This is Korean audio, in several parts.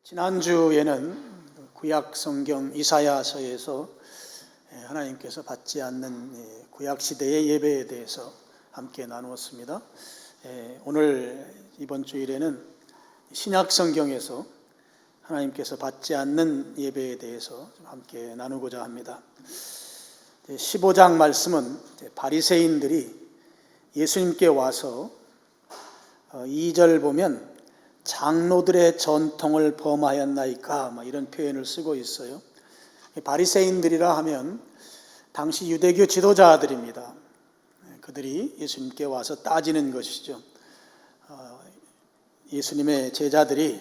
지난주에는 구약 성경 이사야서에서 하나님께서 받지 않는 구약 시대의 예배에 대해서 함께 나누었습니다. 오늘 이번 주일에는 신약 성경에서 하나님께서 받지 않는 예배에 대해서 함께 나누고자 합니다. 15장 말씀은 바리새인들이 예수님께 와서 2절 보면 장로들의 전통을 범하였나이까 이런 표현을 쓰고 있어요. 바리새인들이라 하면 당시 유대교 지도자들입니다. 그들이 예수님께 와서 따지는 것이죠. 예수님의 제자들이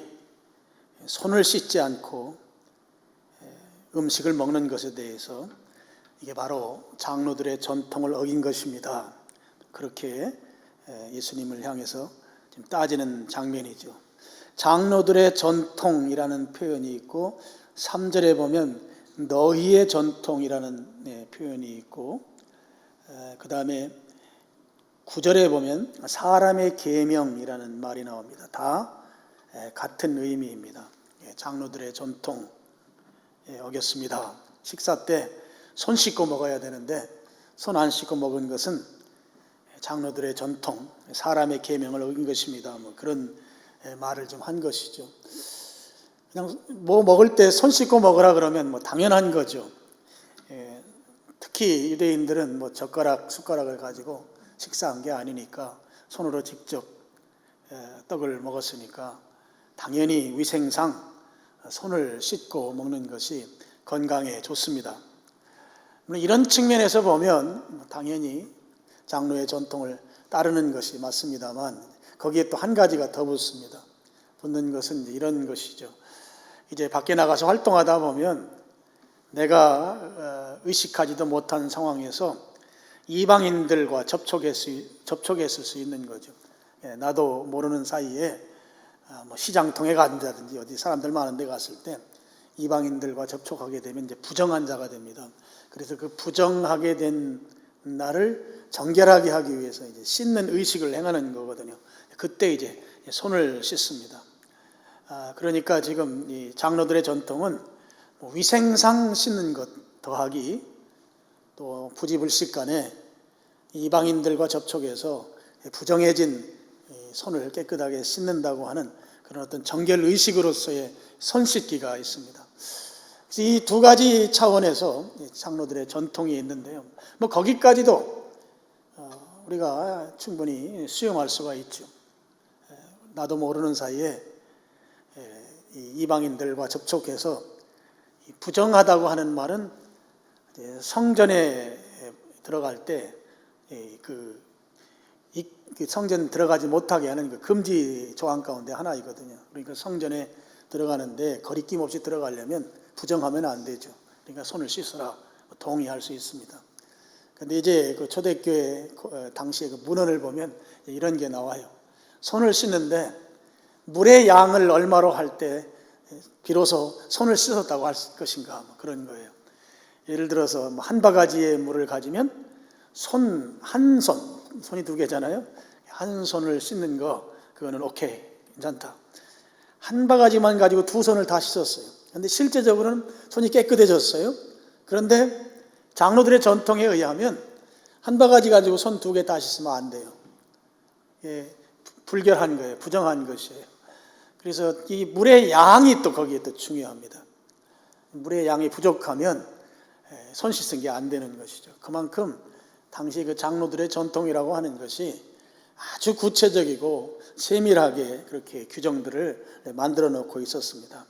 손을 씻지 않고 음식을 먹는 것에 대해서 이게 바로 장로들의 전통을 어긴 것입니다. 그렇게 예수님을 향해서 지금 따지는 장면이죠. 장로들의 전통이라는 표현이 있고 3절에 보면 너희의 전통이라는 표현이 있고 그 다음에 9절에 보면 사람의 계명이라는 말이 나옵니다. 다 같은 의미입니다. 장로들의 전통 어겼습니다. 식사 때 손 씻고 먹어야 되는데 손 안 씻고 먹은 것은 장로들의 전통, 사람의 계명을 어긴 것입니다. 그런 말을 좀 한 것이죠. 그냥 뭐 먹을 때 손 씻고 먹으라 그러면 당연한 거죠. 특히 유대인들은 젓가락, 숟가락을 가지고 식사한 게 아니니까 손으로 직접 떡을 먹었으니까 당연히 위생상 손을 씻고 먹는 것이 건강에 좋습니다. 이런 측면에서 보면 당연히 장로의 전통을 따르는 것이 맞습니다만 거기에 또 한 가지가 더 붙습니다. 붙는 것은 이런 것이죠. 이제 밖에 나가서 활동하다 보면 내가 의식하지도 못한 상황에서 이방인들과 접촉했을 수 있는 거죠. 나도 모르는 사이에 시장통에 간다든지 어디 사람들 많은 데 갔을 때 이방인들과 접촉하게 되면 이제 부정한 자가 됩니다. 그래서 그 부정하게 된 나를 정결하게 하기 위해서 이제 씻는 의식을 행하는 거거든요. 그때 이제 손을 씻습니다. 그러니까 지금 이 장로들의 전통은 위생상 씻는 것 더하기 또 부지불식간에 이방인들과 접촉해서 부정해진 손을 깨끗하게 씻는다고 하는 그런 어떤 정결 의식으로서의 손 씻기가 있습니다. 이 두 가지 차원에서 장로들의 전통이 있는데요. 거기까지도 우리가 충분히 수용할 수가 있죠. 나도 모르는 사이에 이방인들과 접촉해서 부정하다고 하는 말은 성전에 들어갈 때 그 성전 들어가지 못하게 하는 그 금지 조항 가운데 하나이거든요. 그러니까 성전에 들어가는데 거리낌 없이 들어가려면 부정하면 안 되죠. 그러니까 손을 씻으라 동의할 수 있습니다. 근데 이제 그 초대교회 당시에 그 문헌을 보면 이런 게 나와요. 손을 씻는데 물의 양을 얼마로 할 때 비로소 손을 씻었다고 할 것인가 그런 거예요. 예를 들어서 한 바가지의 물을 가지면 손이 두 개잖아요. 한 손을 씻는 거 그거는 오케이 괜찮다. 한 바가지만 가지고 두 손을 다 씻었어요. 그런데 실제적으로는 손이 깨끗해졌어요. 그런데 장로들의 전통에 의하면 한 바가지 가지고 손 두 개 다 씻으면 안 돼요. 불결한 거예요. 부정한 것이에요. 그래서 이 물의 양이 또 거기에 또 중요합니다. 물의 양이 부족하면 손 씻은 게 안 되는 것이죠. 그만큼 당시 그 장로들의 전통이라고 하는 것이 아주 구체적이고 세밀하게 그렇게 규정들을 만들어 놓고 있었습니다.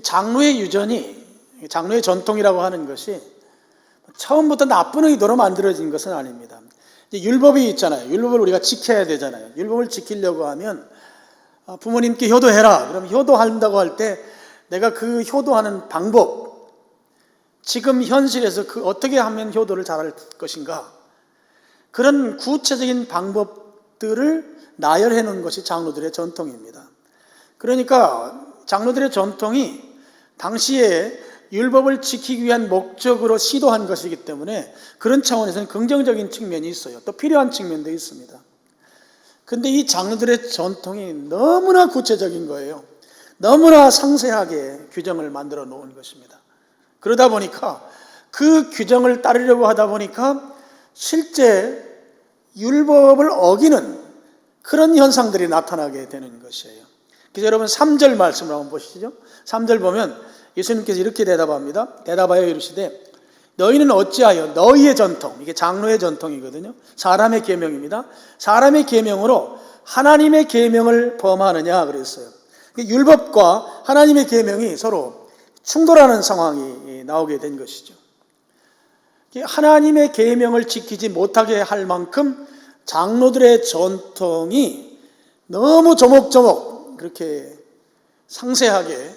장로의 유전이, 장로의 전통이라고 하는 것이 처음부터 나쁜 의도로 만들어진 것은 아닙니다. 율법이 있잖아요. 율법을 우리가 지켜야 되잖아요. 율법을 지키려고 하면 부모님께 효도해라. 그럼 효도한다고 할 때 내가 그 효도하는 방법, 지금 현실에서 그 어떻게 하면 효도를 잘할 것인가, 그런 구체적인 방법들을 나열해 놓은 것이 장로들의 전통입니다. 그러니까 장로들의 전통이 당시에 율법을 지키기 위한 목적으로 시도한 것이기 때문에 그런 차원에서는 긍정적인 측면이 있어요. 또 필요한 측면도 있습니다. 그런데 이 장로들의 전통이 너무나 구체적인 거예요. 너무나 상세하게 규정을 만들어 놓은 것입니다. 그러다 보니까 그 규정을 따르려고 하다 보니까 실제 율법을 어기는 그런 현상들이 나타나게 되는 것이에요. 그래서 여러분 3절 말씀을 한번 보시죠. 3절 보면 예수님께서 이렇게 대답합니다. 대답하여 이르시되 너희는 어찌하여 너희의 전통, 이게 장로의 전통이거든요. 사람의 계명입니다. 사람의 계명으로 하나님의 계명을 범하느냐 그랬어요. 율법과 하나님의 계명이 서로 충돌하는 상황이 나오게 된 것이죠. 하나님의 계명을 지키지 못하게 할 만큼 장로들의 전통이 너무 조목조목 그렇게 상세하게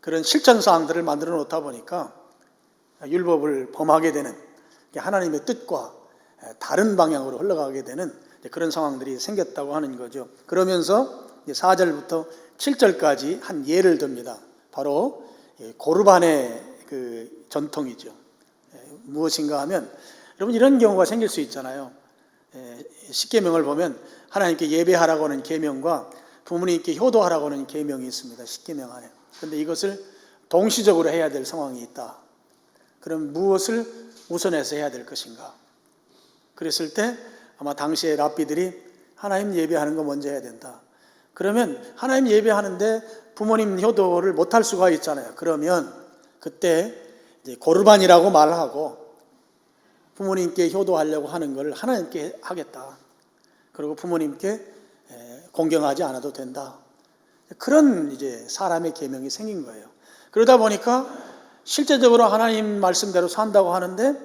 그런 실천 사항들을 만들어 놓다 보니까 율법을 범하게 되는, 하나님의 뜻과 다른 방향으로 흘러가게 되는 그런 상황들이 생겼다고 하는 거죠. 그러면서 4절부터 7절까지 한 예를 듭니다. 바로 고르반의 그 전통이죠. 무엇인가 하면 여러분 이런 경우가 생길 수 있잖아요. 십계명을 보면 하나님께 예배하라고 하는 계명과 부모님께 효도하라고 하는 계명이 있습니다. 십계명 안에. 그런데 이것을 동시적으로 해야 될 상황이 있다. 그럼 무엇을 우선해서 해야 될 것인가? 그랬을 때 아마 당시에 랍비들이 하나님 예배하는 거 먼저 해야 된다. 그러면 하나님 예배하는데 부모님 효도를 못할 수가 있잖아요. 그러면 그때 이제 고르반이라고 말하고 부모님께 효도하려고 하는 걸 하나님께 하겠다. 그리고 부모님께 공경하지 않아도 된다. 그런 이제 사람의 계명이 생긴 거예요. 그러다 보니까 실제적으로 하나님 말씀대로 산다고 하는데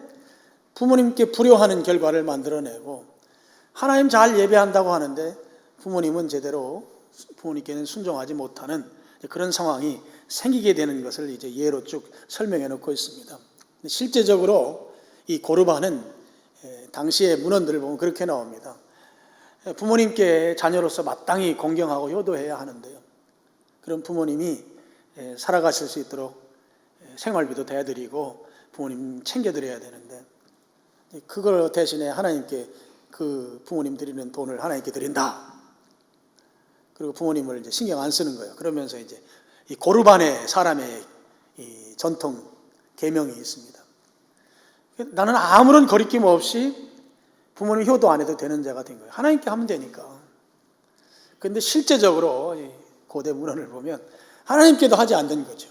부모님께 불효하는 결과를 만들어내고, 하나님 잘 예배한다고 하는데 부모님은 제대로 부모님께는 순종하지 못하는 그런 상황이 생기게 되는 것을 이제 예로 쭉 설명해 놓고 있습니다. 실제적으로 이 고르반은 당시의 문헌들을 보면 그렇게 나옵니다. 부모님께 자녀로서 마땅히 공경하고 효도해야 하는데요. 그럼 부모님이 살아가실 수 있도록 생활비도 대드리고 부모님 챙겨드려야 되는데, 그걸 대신에 하나님께 그 부모님 드리는 돈을 하나님께 드린다. 그리고 부모님을 이제 신경 안 쓰는 거예요. 그러면서 이제 이 고르반의 사람의 이 전통 계명이 있습니다. 나는 아무런 거리낌 없이 부모님 효도 안 해도 되는 자가 된 거예요. 하나님께 하면 되니까. 그런데 실제적으로 고대 문헌을 보면 하나님께도 하지 않는 거죠.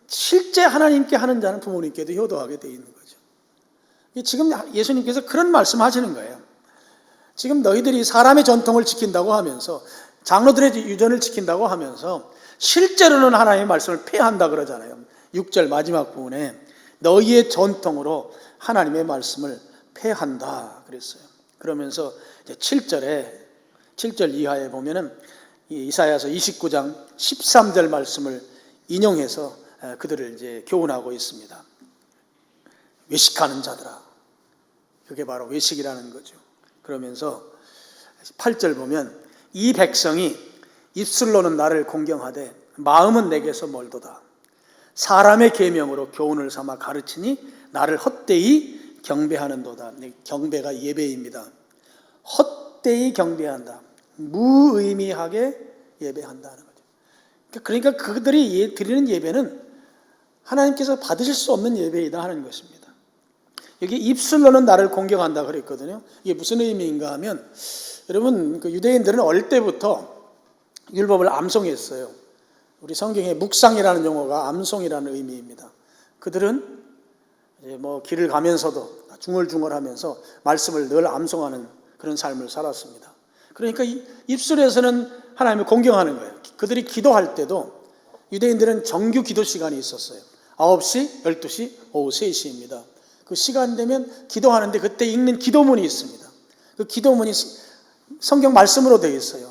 실제 하나님께 하는 자는 부모님께도 효도하게 돼 있는 거죠. 지금 예수님께서 그런 말씀하시는 거예요. 지금 너희들이 사람의 전통을 지킨다고 하면서, 장로들의 유전을 지킨다고 하면서 실제로는 하나님의 말씀을 폐한다 그러잖아요. 6절 마지막 부분에 너희의 전통으로 하나님의 말씀을 폐한다 그랬어요. 그러면서 이제 7절 이하에 보면은 이사야서 29장 13절 말씀을 인용해서 그들을 이제 교훈하고 있습니다. 외식하는 자들아. 그게 바로 외식이라는 거죠. 그러면서 8절 보면 이 백성이 입술로는 나를 공경하되 마음은 내게서 멀도다. 사람의 계명으로 교훈을 삼아 가르치니 나를 헛되이 경배하는도다. 경배가 예배입니다. 헛되이 경배한다. 무의미하게 예배한다는 거죠. 그러니까 그들이 드리는 예배는 하나님께서 받으실 수 없는 예배이다 하는 것입니다. 여기 입술로는 나를 공경한다 그랬거든요. 이게 무슨 의미인가 하면, 여러분 그 유대인들은 어릴 때부터 율법을 암송했어요. 우리 성경에 묵상이라는 용어가 암송이라는 의미입니다. 그들은 이제 뭐 길을 가면서도 중얼중얼하면서 말씀을 늘 암송하는 그런 삶을 살았습니다. 그러니까 입술에서는 하나님을 공경하는 거예요. 그들이 기도할 때도 유대인들은 정규 기도 시간이 있었어요. 9시, 12시, 오후 3시입니다. 그 시간 되면 기도하는데 그때 읽는 기도문이 있습니다. 그 기도문이 성경 말씀으로 되어 있어요.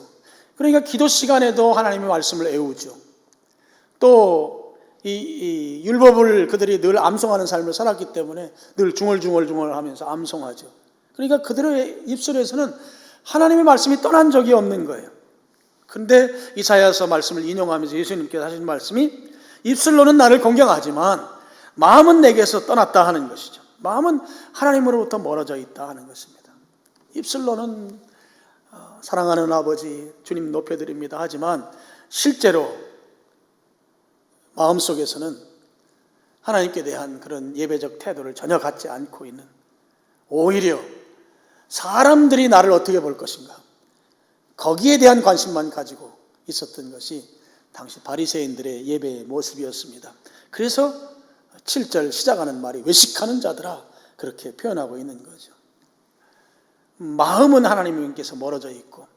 그러니까 기도 시간에도 하나님의 말씀을 외우죠. 또 이 율법을 그들이 늘 암송하는 삶을 살았기 때문에 늘 중얼중얼하면서 암송하죠. 그러니까 그들의 입술에서는 하나님의 말씀이 떠난 적이 없는 거예요. 그런데 이사야서 말씀을 인용하면서 예수님께서 하신 말씀이 입술로는 나를 공경하지만 마음은 내게서 떠났다 하는 것이죠. 마음은 하나님으로부터 멀어져 있다 하는 것입니다. 입술로는 사랑하는 아버지 주님 높여드립니다 하지만 실제로 마음속에서는 하나님께 대한 그런 예배적 태도를 전혀 갖지 않고 있는, 오히려 사람들이 나를 어떻게 볼 것인가, 거기에 대한 관심만 가지고 있었던 것이 당시 바리새인들의 예배의 모습이었습니다. 그래서 7절 시작하는 말이 외식하는 자들아, 그렇게 표현하고 있는 거죠. 마음은 하나님께서 멀어져 있고,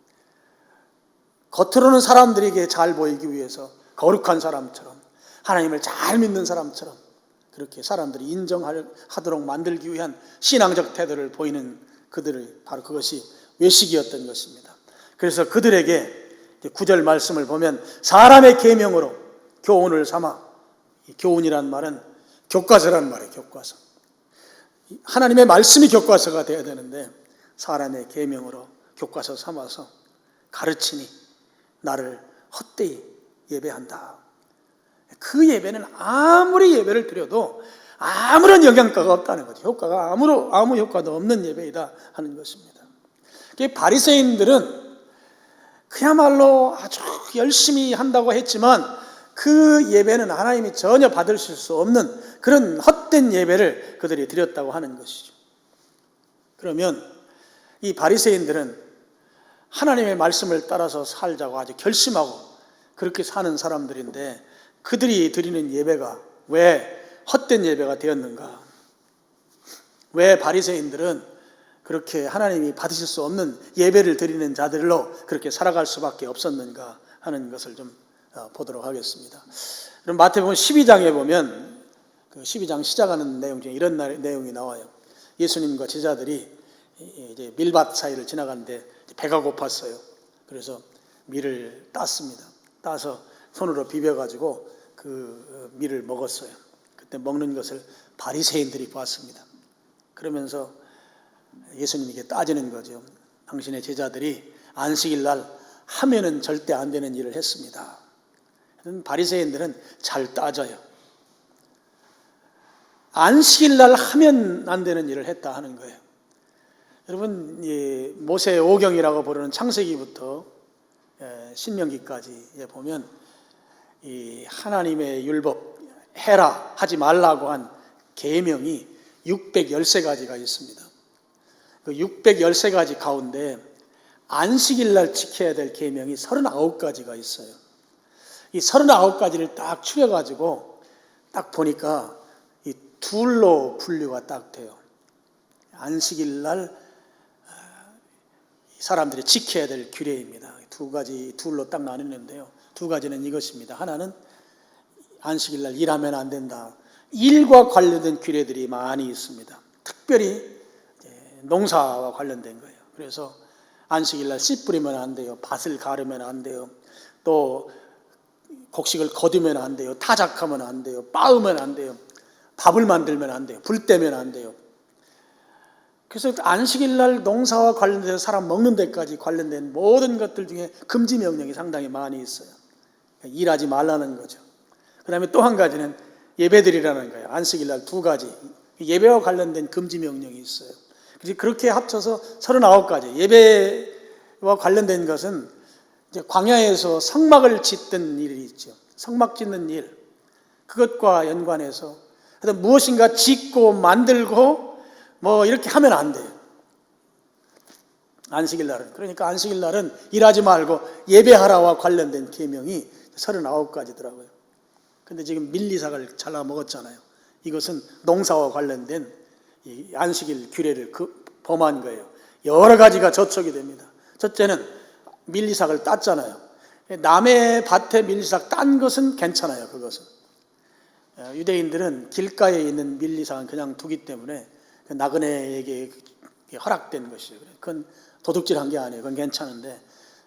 겉으로는 사람들에게 잘 보이기 위해서 거룩한 사람처럼, 하나님을 잘 믿는 사람처럼 그렇게 사람들이 인정하도록 만들기 위한 신앙적 태도를 보이는 그들의 바로 그것이 외식이었던 것입니다. 그래서 그들에게 9절 말씀을 보면 사람의 계명으로 교훈을 삼아, 교훈이란 말은 교과서란 말이에요. 교과서. 하나님의 말씀이 교과서가 되어야 되는데 사람의 계명으로 교과서 삼아서 가르치니 나를 헛되이 예배한다. 그 예배는 아무리 예배를 드려도 아무런 영향가가 없다는 거죠. 효과가 아무 효과도 없는 예배이다 하는 것입니다. 바리새인들은 그야말로 아주 열심히 한다고 했지만 그 예배는 하나님이 전혀 받으실 수 없는 그런 헛된 예배를 그들이 드렸다고 하는 것이죠. 그러면 이 바리새인들은 하나님의 말씀을 따라서 살자고 아주 결심하고 그렇게 사는 사람들인데 그들이 드리는 예배가 왜 헛된 예배가 되었는가? 왜 바리새인들은 그렇게 하나님이 받으실 수 없는 예배를 드리는 자들로 그렇게 살아갈 수밖에 없었는가 하는 것을 좀 보도록 하겠습니다. 그럼 마태복음 12장에 보면 그 12장 시작하는 내용 중에 이런 내용이 나와요. 예수님과 제자들이 이제 밀밭 사이를 지나가는데 배가 고팠어요. 그래서 밀을 땄습니다. 따서 손으로 비벼가지고 그 밀을 먹었어요. 그때 먹는 것을 바리새인들이 봤습니다. 그러면서 예수님에게 따지는 거죠. 당신의 제자들이 안식일 날 하면은 절대 안 되는 일을 했습니다. 바리새인들은 잘 따져요. 안식일 날 하면 안 되는 일을 했다 하는 거예요. 여러분, 모세 오경이라고 부르는 창세기부터 신명기까지 보면 이 하나님의 율법 해라 하지 말라고 한 계명이 613가지가 있습니다. 그 613가지 가운데 안식일 날 지켜야 될 계명이 39가지가 있어요. 이 39가지를 딱 추려가지고 딱 보니까 이 둘로 분류가 딱 돼요. 안식일 날 사람들이 지켜야 될 규례입니다. 두 가지 둘로 딱 나뉘는데요. 두 가지는 이것입니다. 하나는 안식일 날 일하면 안 된다. 일과 관련된 규례들이 많이 있습니다. 특별히 농사와 관련된 거예요. 그래서 안식일 날 씨 뿌리면 안 돼요. 밭을 가르면 안 돼요. 또 곡식을 거두면 안 돼요. 타작하면 안 돼요. 빻으면 안 돼요. 밥을 만들면 안 돼요. 불 떼면 안 돼요. 그래서 안식일 날 농사와 관련돼서 사람 먹는 데까지 관련된 모든 것들 중에 금지 명령이 상당히 많이 있어요. 일하지 말라는 거죠. 그 다음에 또 한 가지는 예배드리라는 거예요. 안식일 날 2가지 예배와 관련된 금지 명령이 있어요. 그래서 그렇게 합쳐서 39가지 예배와 관련된 것은 이제 광야에서 성막을 짓던 일이 있죠. 성막 짓는 일, 그것과 연관해서 무엇인가 짓고 만들고 뭐 이렇게 하면 안 돼요. 안식일 날은. 그러니까 안식일 날은 일하지 말고 예배하라와 관련된 계명이 39가지더라고요. 근데 지금 밀리삭을 잘라 먹었잖아요. 이것은 농사와 관련된 이 안식일 규례를 범한 거예요. 여러 가지가 저촉이 됩니다. 첫째는 밀리삭을 땄잖아요. 남의 밭에 밀리삭 딴 것은 괜찮아요. 그것은 유대인들은 길가에 있는 밀리삭은 그냥 두기 때문에 나그네에게 허락된 것이에요. 그건 도둑질한 게 아니에요. 그건 괜찮은데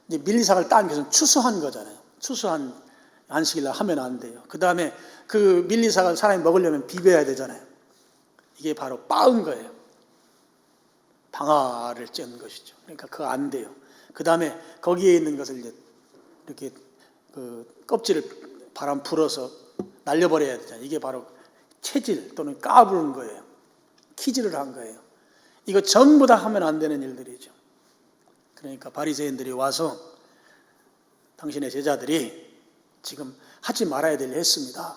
이제 밀리삭을 딴 것은 추수한 거잖아요. 추수한 안식일 날 하면 안 돼요. 그 다음에 그 밀리삭을 사람이 먹으려면 비벼야 되잖아요. 이게 바로 빻은 거예요. 방아를 쬐는 것이죠. 그러니까 그거 안 돼요. 그 다음에 거기에 있는 것을 이제 이렇게 그 껍질을 바람 불어서 날려버려야 되잖아요. 이게 바로 체질 또는 까부는 거예요. 키질을 한 거예요. 이거 전부 다 하면 안 되는 일들이죠. 그러니까 바리새인들이 와서 당신의 제자들이 지금 하지 말아야 될 했습니다.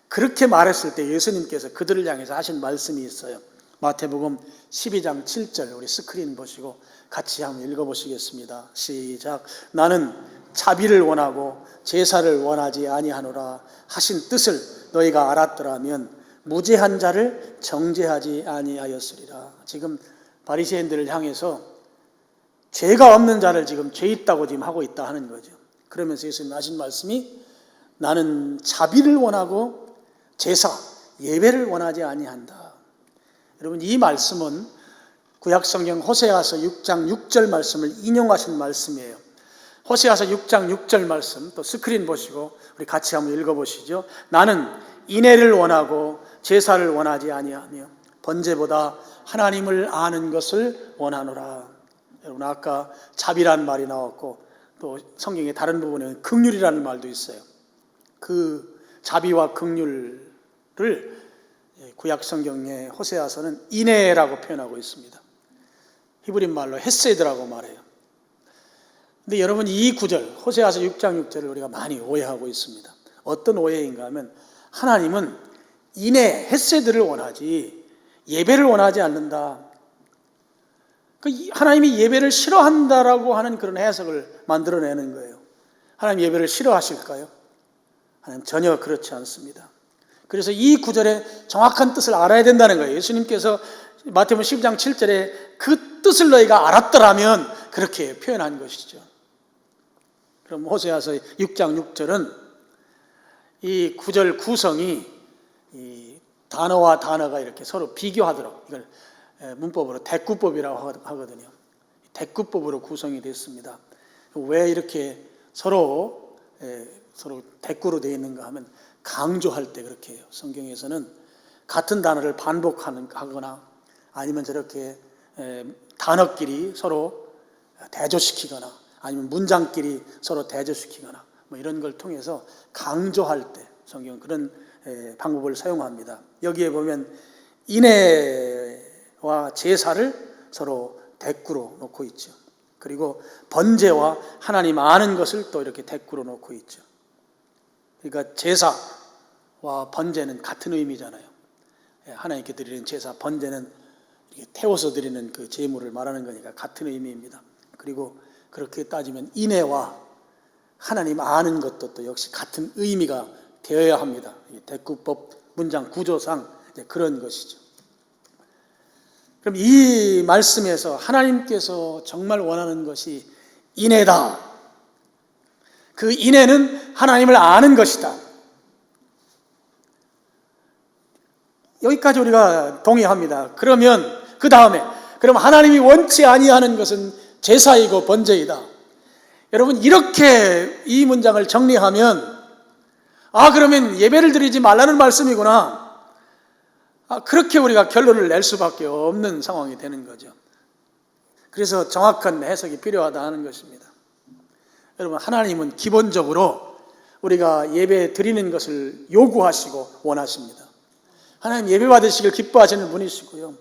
그렇게 말했을 때 예수님께서 그들을 향해서 하신 말씀이 있어요. 마태복음 12장 7절 우리 스크린 보시고 같이 한번 읽어보시겠습니다. 시작. 나는 자비를 원하고 제사를 원하지 아니하노라 하신 뜻을 너희가 알았더라면 무죄한 자를 정죄하지 아니하였으리라. 지금 바리새인들을 향해서 죄가 없는 자를 지금 죄 있다고 지금 하고 있다 하는 거죠. 그러면서 예수님 하신 말씀이 나는 자비를 원하고 제사, 예배를 원하지 아니한다. 여러분 이 말씀은 구약성경 호세아서 6장 6절 말씀을 인용하신 말씀이에요. 호세아서 6장 6절 말씀 또 스크린 보시고 우리 같이 한번 읽어보시죠. 나는 인애를 원하고 제사를 원하지 아니하며 번제보다 하나님을 아는 것을 원하노라. 여러분 아까 자비라는 말이 나왔고 또 성경의 다른 부분에는 긍휼이라는 말도 있어요. 그 자비와 긍휼을 구약 성경의 호세아서는 인애라고 표현하고 있습니다. 히브리 말로 헤세드라고 말해요. 근데 여러분 이 구절 호세아서 6장 6절을 우리가 많이 오해하고 있습니다. 어떤 오해인가 하면 하나님은 인애, 헤세드를 원하지 예배를 원하지 않는다. 하나님이 예배를 싫어한다라고 하는 그런 해석을 만들어내는 거예요. 하나님 예배를 싫어하실까요? 하나님 전혀 그렇지 않습니다. 그래서 이 구절의 정확한 뜻을 알아야 된다는 거예요. 예수님께서 마태복음 12장 7절에 그 뜻을 너희가 알았더라면 그렇게 표현한 것이죠. 그럼 호세아서 6장 6절은 이 구절 구성이 이 단어와 단어가 이렇게 서로 비교하도록 이걸 문법으로 대꾸법이라고 하거든요. 대꾸법으로 구성이 됐습니다. 왜 이렇게 서로 대꾸로 되어 있는가 하면 강조할 때 그렇게 해요. 성경에서는 같은 단어를 반복하거나 아니면 저렇게 단어끼리 서로 대조시키거나 아니면 문장끼리 서로 대조시키거나 뭐 이런 걸 통해서 강조할 때 성경은 그런 방법을 사용합니다. 여기에 보면 인애와 제사를 서로 대꾸로 놓고 있죠. 그리고 번제와 하나님 아는 것을 또 이렇게 대꾸로 놓고 있죠. 그러니까 제사와 번제는 같은 의미잖아요. 하나님께 드리는 제사, 번제는 태워서 드리는 그 제물을 말하는 거니까 같은 의미입니다. 그리고 그렇게 따지면 인애와 하나님 아는 것도 또 역시 같은 의미가 되어야 합니다. 대꾸법 문장 구조상 그런 것이죠. 그럼 이 말씀에서 하나님께서 정말 원하는 것이 인애다. 그 인애는 하나님을 아는 것이다. 여기까지 우리가 동의합니다. 그러면 그 다음에 그럼 하나님이 원치 아니하는 것은 제사이고 번제이다. 여러분 이렇게 이 문장을 정리하면 그러면 예배를 드리지 말라는 말씀이구나. 그렇게 우리가 결론을 낼 수밖에 없는 상황이 되는 거죠. 그래서 정확한 해석이 필요하다 하는 것입니다. 여러분 하나님은 기본적으로 우리가 예배 드리는 것을 요구하시고 원하십니다. 하나님 예배 받으시길 기뻐하시는 분이시고요.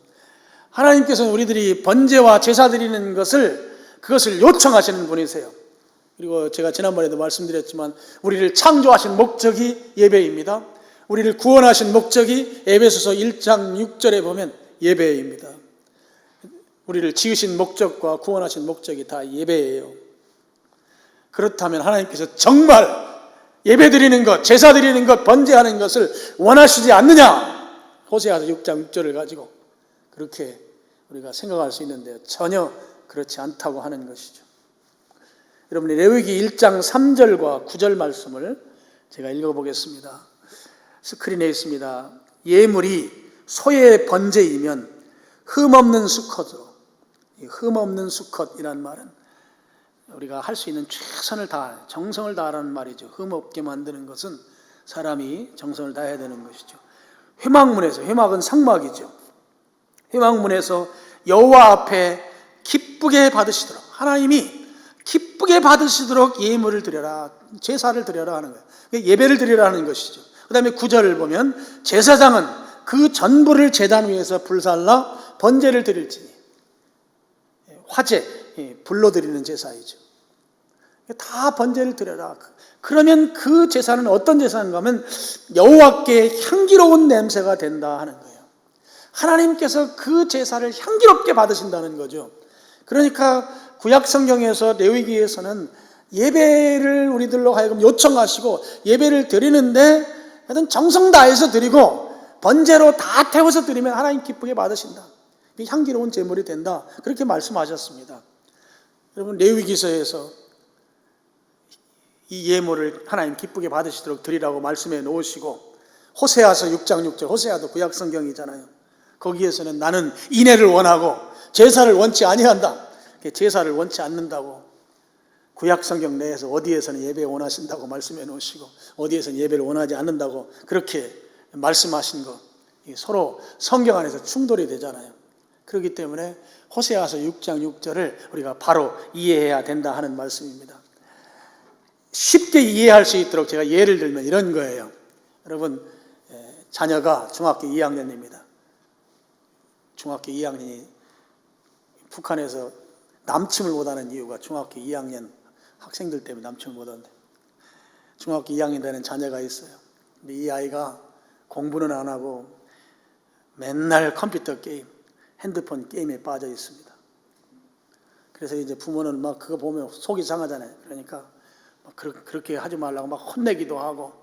하나님께서는 우리들이 번제와 제사 드리는 그것을 요청하시는 분이세요. 그리고 제가 지난번에도 말씀드렸지만 우리를 창조하신 목적이 예배입니다. 우리를 구원하신 목적이 에베소서 1장 6절에 보면 예배입니다. 우리를 지으신 목적과 구원하신 목적이 다 예배예요. 그렇다면 하나님께서 정말 예배 드리는 것, 제사 드리는 것, 번제하는 것을 원하시지 않느냐? 호세아서 6장 6절을 가지고 그렇게 우리가 생각할 수 있는데요. 전혀 그렇지 않다고 하는 것이죠. 여러분이 레위기 1장 3절과 9절 말씀을 제가 읽어보겠습니다. 스크린에 있습니다. 예물이 소의 번제이면 흠없는 수컷으로, 흠없는 수컷이란 말은 우리가 할 수 있는 최선을 다하, 정성을 다하라는 말이죠. 흠없게 만드는 것은 사람이 정성을 다해야 되는 것이죠. 회막문에서, 회막은 상막이죠. 회막문에서 여호와 앞에 기쁘게 받으시도록, 하나님이 기쁘게 받으시도록 예물을 드려라, 제사를 드려라 하는 거예요. 예배를 드리라 하는 것이죠. 그 다음에 9절을 보면 제사장은 그 전부를 제단 위에서 불살라 번제를 드릴지니, 화제, 불로 드리는 제사이죠. 다 번제를 드려라. 그러면 그 제사는 어떤 제사인가 하면 여호와께 향기로운 냄새가 된다 하는 거예요. 하나님께서 그 제사를 향기롭게 받으신다는 거죠. 그러니까 구약 성경에서 레위기에서는 예배를 우리들로 하여금 요청하시고 예배를 드리는데 하여튼 정성 다해서 드리고 번제로 다 태워서 드리면 하나님 기쁘게 받으신다. 향기로운 제물이 된다. 그렇게 말씀하셨습니다. 여러분 레위기서에서 이 예물을 하나님 기쁘게 받으시도록 드리라고 말씀해 놓으시고 호세아서 6장 6절, 호세아도 구약 성경이잖아요. 거기에서는 나는 인애를 원하고 제사를 원치 아니한다. 제사를 원치 않는다고 구약 성경 내에서 어디에서는 예배 원하신다고 말씀해 놓으시고 어디에서는 예배를 원하지 않는다고 그렇게 말씀하신 거 서로 성경 안에서 충돌이 되잖아요. 그렇기 때문에 호세아서 6장 6절을 우리가 바로 이해해야 된다 하는 말씀입니다. 쉽게 이해할 수 있도록 제가 예를 들면 이런 거예요. 여러분 자녀가 중학교 2학년입니다. 중학교 2학년이 북한에서 남침을 못하는 이유가 중학교 2학년 학생들 때문에 남침을 못하는데 중학교 2학년 되는 자녀가 있어요. 근데 이 아이가 공부는 안 하고 맨날 컴퓨터 게임, 핸드폰 게임에 빠져 있습니다. 그래서 이제 부모는 막 그거 보면 속이 상하잖아요. 그러니까 막 그렇게 하지 말라고 막 혼내기도 하고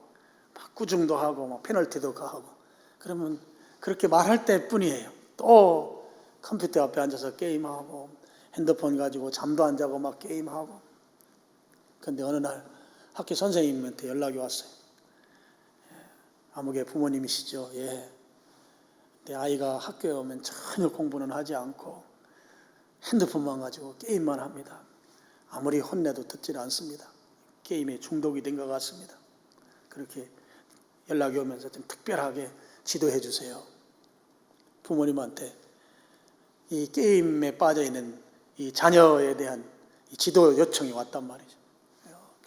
막 꾸중도 하고 막 페널티도 가하고 그러면 그렇게 말할 때뿐이에요. 또 컴퓨터 앞에 앉아서 게임하고 핸드폰 가지고 잠도 안 자고 막 게임하고. 그런데 어느 날 학교 선생님한테 연락이 왔어요. 아무개 부모님이시죠? 예. 내 아이가 학교에 오면 전혀 공부는 하지 않고 핸드폰만 가지고 게임만 합니다. 아무리 혼내도 듣질 않습니다. 게임에 중독이 된 것 같습니다. 그렇게 연락이 오면서 좀 특별하게 지도해 주세요. 부모님한테 이 게임에 빠져 있는 이 자녀에 대한 이 지도 요청이 왔단 말이죠.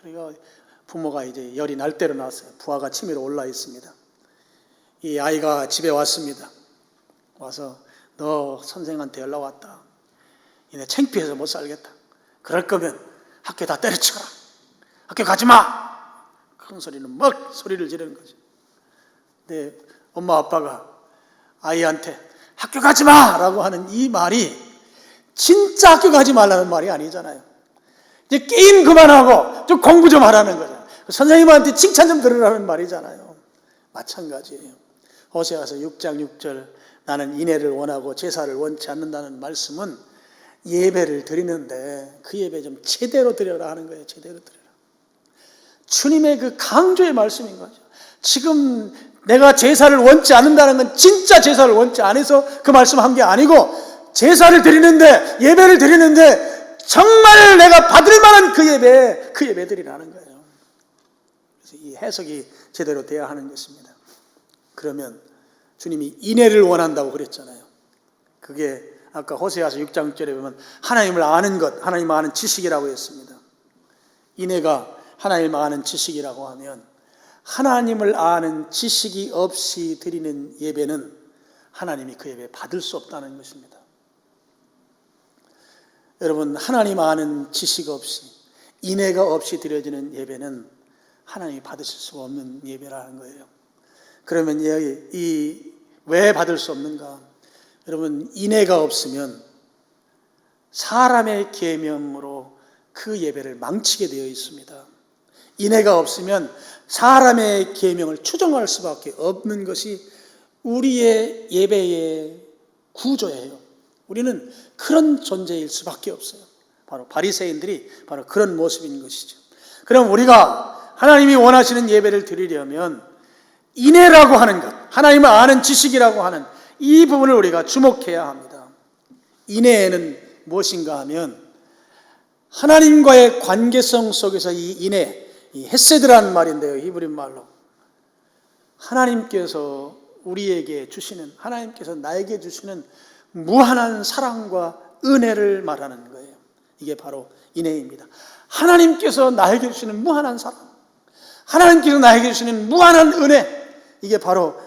그러니까 부모가 이제 열이 날 대로 나왔어요. 부하가 치밀어 올라 있습니다. 이 아이가 집에 왔습니다. 와서 너 선생한테 연락 왔다. 얘네 창피해서 못 살겠다. 그럴 거면 학교 다 때려치워라. 학교 가지 마. 큰 소리는 막 소리를 지르는 거죠. 근데 엄마 아빠가 아이한테 학교 가지 마라고 하는 이 말이 진짜 학교 가지 말라는 말이 아니잖아요. 이제 게임 그만하고 좀 공부 좀 하라는 거잖아요. 선생님한테 칭찬 좀 들으라는 말이잖아요. 마찬가지예요. 호세아서 6장 6절 나는 인애를 원하고 제사를 원치 않는다는 말씀은 예배를 드리는데 그 예배 좀 제대로 드려라 하는 거예요. 제대로 드려라. 주님의 그 강조의 말씀인 거죠. 지금 내가 제사를 원치 않는다는 건 진짜 제사를 원치 않아서 그 말씀한 게 아니고 제사를 드리는데 예배를 드리는데 정말 내가 받을 만한 그 예배 드리라는 거예요. 그래서 이 해석이 제대로 돼야 하는 것입니다. 그러면 주님이 인애를 원한다고 그랬잖아요. 그게 아까 호세아서 6장 6절에 보면 하나님을 아는 것, 하나님을 아는 지식이라고 했습니다. 인애가 하나님을 아는 지식이라고 하면 하나님을 아는 지식이 없이 드리는 예배는 하나님이 그 예배 받을 수 없다는 것입니다. 여러분, 하나님 아는 지식 없이 인애가 없이 드려지는 예배는 하나님이 받으실 수가 없는 예배라는 거예요. 그러면 왜 받을 수 없는가? 여러분, 인애가 없으면 사람의 계명으로 그 예배를 망치게 되어 있습니다. 인애가 없으면 사람의 계명을 추종할 수밖에 없는 것이 우리의 예배의 구조예요. 우리는 그런 존재일 수밖에 없어요. 바로 바리새인들이 바로 그런 모습인 것이죠. 그럼 우리가 하나님이 원하시는 예배를 드리려면 인애라고 하는 것, 하나님을 아는 지식이라고 하는 이 부분을 우리가 주목해야 합니다. 인애는 무엇인가 하면 하나님과의 관계성 속에서 이 인애, 이 헤세드라는 말인데요. 히브리 말로 하나님께서 우리에게 주시는, 하나님께서 나에게 주시는 무한한 사랑과 은혜를 말하는 거예요. 이게 바로 인애입니다. 하나님께서 나에게 주시는 무한한 사랑, 하나님께서 나에게 주시는 무한한 은혜, 이게 바로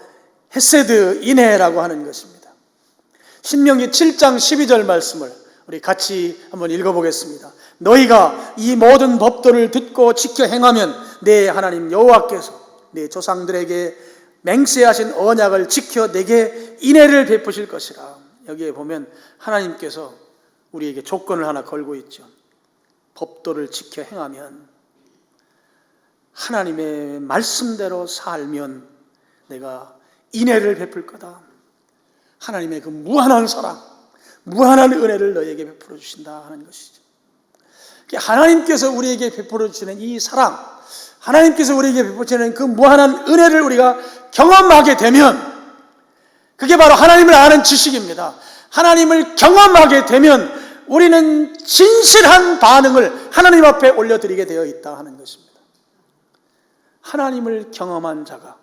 헤세드 인애라고 하는 것입니다. 신명기 7장 12절 말씀을 우리 같이 한번 읽어보겠습니다. 너희가 이 모든 법도를 듣고 지켜 행하면 내 하나님 여호와께서 내 조상들에게 맹세하신 언약을 지켜 내게 인애를 베푸실 것이라. 여기에 보면 하나님께서 우리에게 조건을 하나 걸고 있죠. 법도를 지켜 행하면, 하나님의 말씀대로 살면 내가 인애를 베풀 거다. 하나님의 그 무한한 사랑, 무한한 은혜를 너에게 베풀어 주신다 하는 것이죠. 하나님께서 우리에게 베풀어 주시는 이 사랑, 하나님께서 우리에게 베풀어 주시는 그 무한한 은혜를 우리가 경험하게 되면, 그게 바로 하나님을 아는 지식입니다. 하나님을 경험하게 되면 우리는 진실한 반응을 하나님 앞에 올려드리게 되어 있다 하는 것입니다. 하나님을 경험한 자가,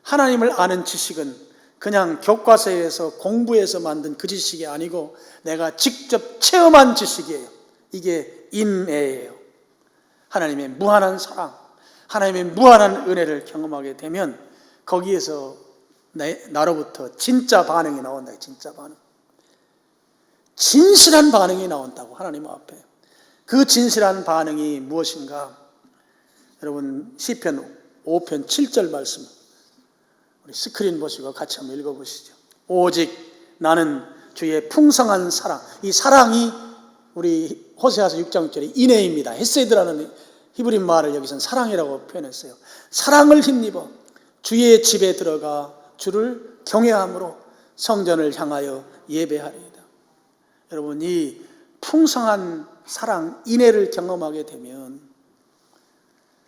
하나님을 아는 지식은 그냥 교과서에서 공부해서 만든 그 지식이 아니고 내가 직접 체험한 지식이에요. 이게 인애예요. 하나님의 무한한 사랑, 하나님의 무한한 은혜를 경험하게 되면 거기에서 나로부터 진짜 반응이 나온다. 진짜 반응, 진실한 반응이 나온다고. 하나님 앞에 그 진실한 반응이 무엇인가? 여러분 시편 5편 7절 말씀 우리 스크린 보시고 같이 한번 읽어보시죠. 오직 나는 주의 풍성한 사랑, 이 사랑이 우리 호세아서 6장 6절에 인애입니다. 헤세드라는 히브리 말을 여기서는 사랑이라고 표현했어요. 사랑을 힘입어 주의 집에 들어가 주를 경외함으로 성전을 향하여 예배하리이다. 여러분 이 풍성한 사랑, 인애를 경험하게 되면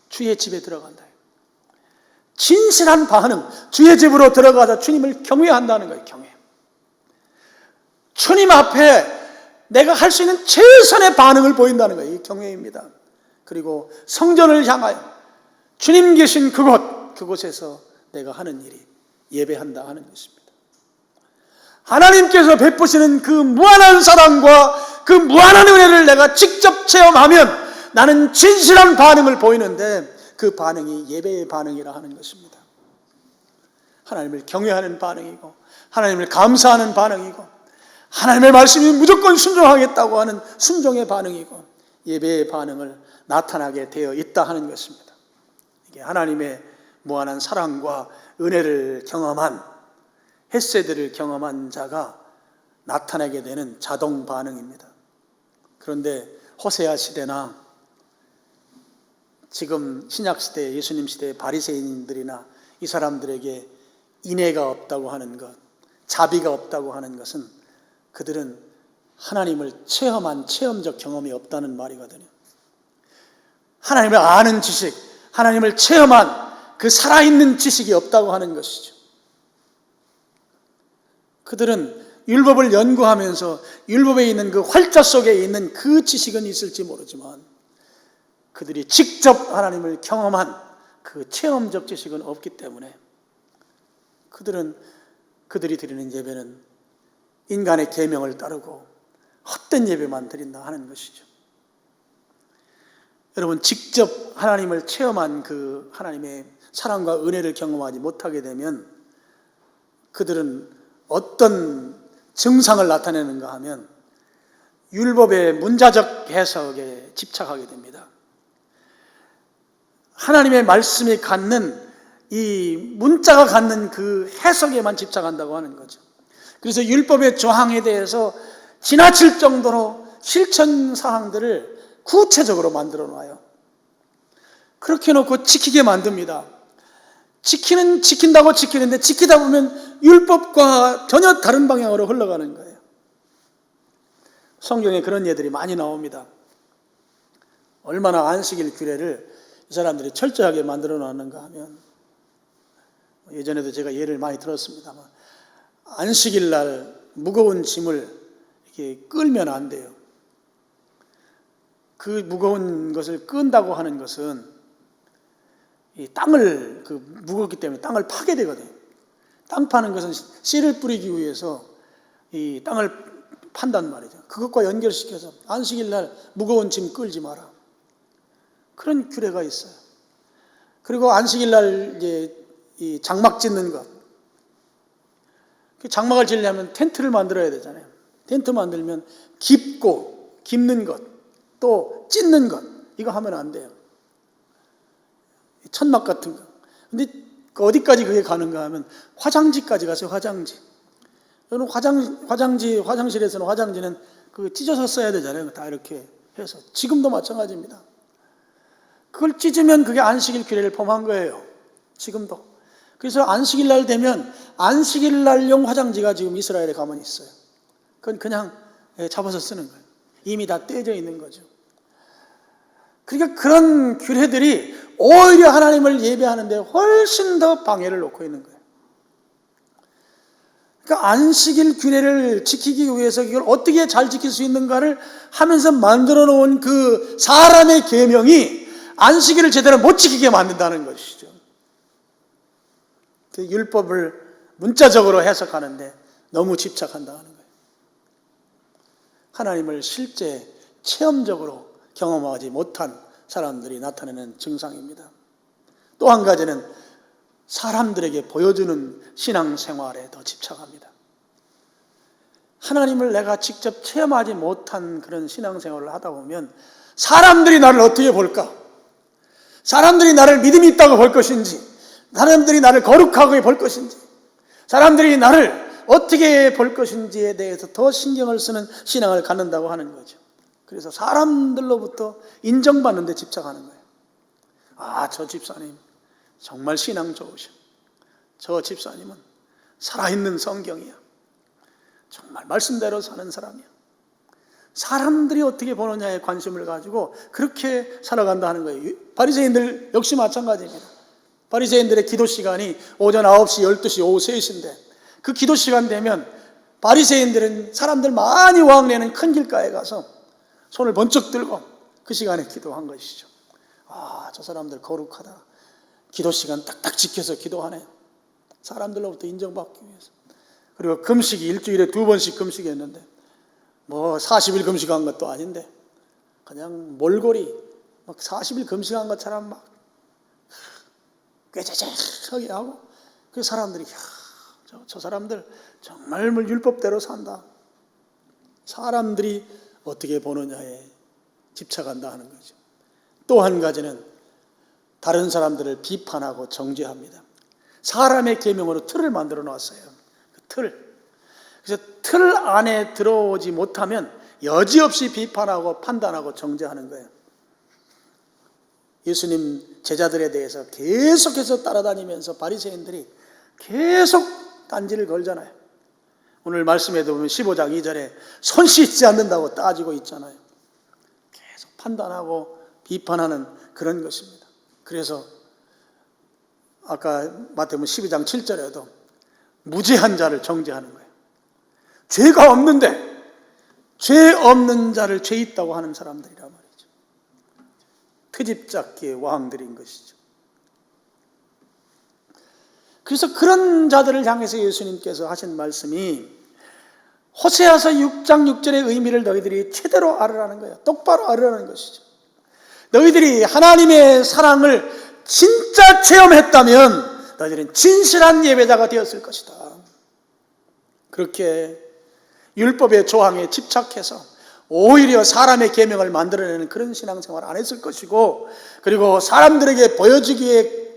주의 집에 들어간다. 진실한 반응, 주의 집으로 들어가서 주님을 경외한다는 거예요. 경외. 주님 앞에 내가 할 수 있는 최선의 반응을 보인다는 거예요. 이 경외입니다. 그리고 성전을 향하여 주님 계신 그곳에서 내가 하는 일이 예배한다 하는 것입니다. 하나님께서 베푸시는 그 무한한 사랑과 그 무한한 은혜를 내가 직접 체험하면 나는 진실한 반응을 보이는데 그 반응이 예배의 반응이라 하는 것입니다. 하나님을 경외하는 반응이고 하나님을 감사하는 반응이고 하나님의 말씀이 무조건 순종하겠다고 하는 순종의 반응이고 예배의 반응을 나타나게 되어 있다 하는 것입니다. 이게 하나님의 무한한 사랑과 은혜를 경험한, 헤세드를 경험한 자가 나타나게 되는 자동 반응입니다. 그런데 호세아 시대나 지금 신약시대, 예수님 시대의 바리새인들이나 이 사람들에게 인애가 없다고 하는 것, 자비가 없다고 하는 것은 그들은 하나님을 체험한 체험적 경험이 없다는 말이거든요. 하나님을 아는 지식, 하나님을 체험한 그 살아있는 지식이 없다고 하는 것이죠. 그들은 율법을 연구하면서 율법에 있는 그 활자 속에 있는 그 지식은 있을지 모르지만 그들이 직접 하나님을 경험한 그 체험적 지식은 없기 때문에 그들이 드리는 예배는 인간의 계명을 따르고 헛된 예배만 드린다 하는 것이죠. 여러분 직접 하나님을 체험한 그 하나님의 사랑과 은혜를 경험하지 못하게 되면 그들은 어떤 증상을 나타내는가 하면 율법의 문자적 해석에 집착하게 됩니다. 하나님의 말씀이 갖는 이 문자가 갖는 그 해석에만 집착한다고 하는 거죠. 그래서 율법의 조항에 대해서 지나칠 정도로 실천 사항들을 구체적으로 만들어 놔요. 그렇게 해놓고 지키게 만듭니다. 지킨다고 지키는데 지키다 보면 율법과 전혀 다른 방향으로 흘러가는 거예요. 성경에 그런 예들이 많이 나옵니다. 얼마나 안식일 규례를 이 사람들이 철저하게 만들어 놨는가 하면, 예전에도 제가 예를 많이 들었습니다만, 안식일 날 무거운 짐을 이렇게 끌면 안 돼요. 그 무거운 것을 끈다고 하는 것은 이 땅을 무겁기 때문에 땅을 파게 되거든요. 땅 파는 것은 씨를 뿌리기 위해서 이 땅을 판단 말이죠. 그것과 연결시켜서 안식일 날 무거운 짐 끌지 마라. 그런 규례가 있어요. 그리고 안식일 날 이제 이 장막 짓는 것. 장막을 지으려면 텐트를 만들어야 되잖아요. 텐트 만들면 깁는 것. 또 찢는 것, 이거 하면 안 돼요. 천막 같은 거. 근데 어디까지 그게 가는가 하면 화장지까지 갔어요. 화장지. 여러분 화장실에서는 화장지는 그 찢어서 써야 되잖아요. 다 이렇게 해서. 지금도 마찬가지입니다. 그걸 찢으면 그게 안식일 규례를 범한 거예요. 지금도. 그래서 안식일 날 되면 안식일 날용 화장지가 지금 이스라엘에 가만히 있어요. 그건 그냥 잡아서 쓰는 거예요. 이미 다 떼져 있는 거죠. 그러니까 그런 규례들이 오히려 하나님을 예배하는데 훨씬 더 방해를 놓고 있는 거예요. 그러니까 안식일 규례를 지키기 위해서 이걸 어떻게 잘 지킬 수 있는가를 하면서 만들어 놓은 그 사람의 계명이 안식일을 제대로 못 지키게 만든다는 것이죠. 그 율법을 문자적으로 해석하는데 너무 집착한다는 거예요. 하나님을 실제 체험적으로 경험하지 못한 사람들이 나타내는 증상입니다. 또 한 가지는 사람들에게 보여주는 신앙생활에 더 집착합니다. 하나님을 내가 직접 체험하지 못한 그런 신앙생활을 하다 보면 사람들이 나를 어떻게 볼까? 사람들이 나를 믿음이 있다고 볼 것인지, 사람들이 나를 거룩하게 볼 것인지, 사람들이 나를 어떻게 볼 것인지에 대해서 더 신경을 쓰는 신앙을 갖는다고 하는 거죠. 그래서 사람들로부터 인정받는 데 집착하는 거예요. 아, 저 집사님 정말 신앙 좋으셔. 저 집사님은 살아있는 성경이야. 정말 말씀대로 사는 사람이야. 사람들이 어떻게 보느냐에 관심을 가지고 그렇게 살아간다 하는 거예요. 바리새인들 역시 마찬가지입니다. 바리새인들의 기도 시간이 오전 9시, 12시, 오후 3시인데 그 기도 시간 되면 바리새인들은 사람들 많이 왕래는 큰 길가에 가서 손을 번쩍 들고 그 시간에 기도한 것이죠. 아, 저 사람들 거룩하다. 기도 시간 딱딱 지켜서 기도하네. 사람들로부터 인정받기 위해서. 그리고 금식이 일주일에 2번씩 금식했는데 뭐 40일 금식한 것도 아닌데 그냥 몰골이 막 40일 금식한 것처럼 막 꾀재재하게 하고 그 사람들이 저 사람들 정말 율법대로 산다. 사람들이 어떻게 보느냐에 집착한다 하는 거죠. 또 한 가지는 다른 사람들을 비판하고 정죄합니다. 사람의 계명으로 틀을 만들어 놨어요. 그 틀. 그래서 틀 안에 들어오지 못하면 여지없이 비판하고 판단하고 정죄하는 거예요. 예수님 제자들에 대해서 계속해서 따라다니면서 바리새인들이 계속 딴지를 걸잖아요. 오늘 말씀에도 보면 15장 2절에 손 씻지 않는다고 따지고 있잖아요. 계속 판단하고 비판하는 그런 것입니다. 그래서 아까 마태복음 12장 7절에도 무죄한 자를 정죄하는 거예요. 죄가 없는데 죄 없는 자를 죄 있다고 하는 사람들이란 말이죠. 트집잡기의 왕들인 것이죠. 그래서 그런 자들을 향해서 예수님께서 하신 말씀이 호세아서 6장 6절의 의미를 너희들이 제대로 알으라는 거예요. 똑바로 알으라는 것이죠. 너희들이 하나님의 사랑을 진짜 체험했다면 너희들은 진실한 예배자가 되었을 것이다. 그렇게 율법의 조항에 집착해서 오히려 사람의 계명을 만들어내는 그런 신앙생활을 안 했을 것이고, 그리고 사람들에게 보여주기에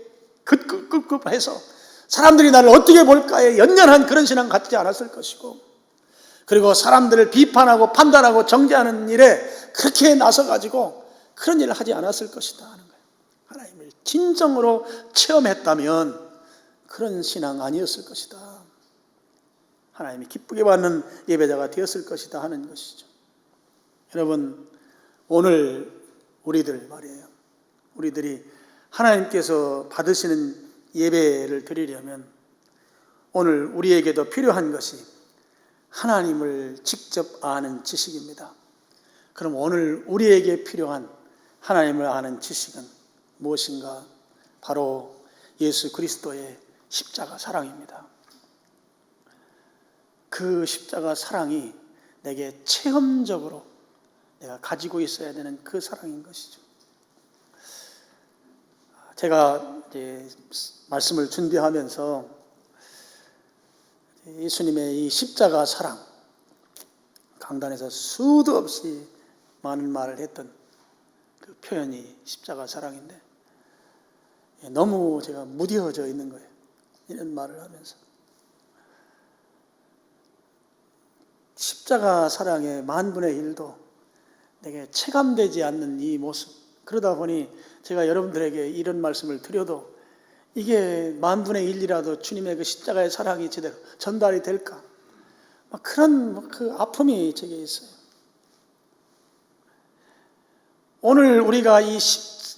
급급해서 사람들이 나를 어떻게 볼까에 연연한 그런 신앙 갖지 않았을 것이고, 그리고 사람들을 비판하고 판단하고 정죄하는 일에 그렇게 나서가지고 그런 일을 하지 않았을 것이다 하는 거예요. 하나님을 진정으로 체험했다면 그런 신앙 아니었을 것이다. 하나님이 기쁘게 받는 예배자가 되었을 것이다 하는 것이죠. 여러분, 오늘 우리들 말이에요. 우리들이 하나님께서 받으시는 예배를 드리려면 오늘 우리에게도 필요한 것이 하나님을 직접 아는 지식입니다. 그럼 오늘 우리에게 필요한 하나님을 아는 지식은 무엇인가? 바로 예수 그리스도의 십자가 사랑입니다. 그 십자가 사랑이 내게 체험적으로 내가 가지고 있어야 되는 그 사랑인 것이죠. 제가 이제 말씀을 준비하면서 예수님의 이 십자가 사랑, 강단에서 수도 없이 많은 말을 했던 그 표현이 십자가 사랑인데 너무 제가 무뎌져 있는 거예요. 이런 말을 하면서 십자가 사랑의 만분의 일도 내게 체감되지 않는 이 모습, 그러다 보니 제가 여러분들에게 이런 말씀을 드려도 이게 만분의 일이라도 주님의 그 십자가의 사랑이 제대로 전달이 될까? 그런 그 아픔이 제게 있어요. 오늘 우리가 이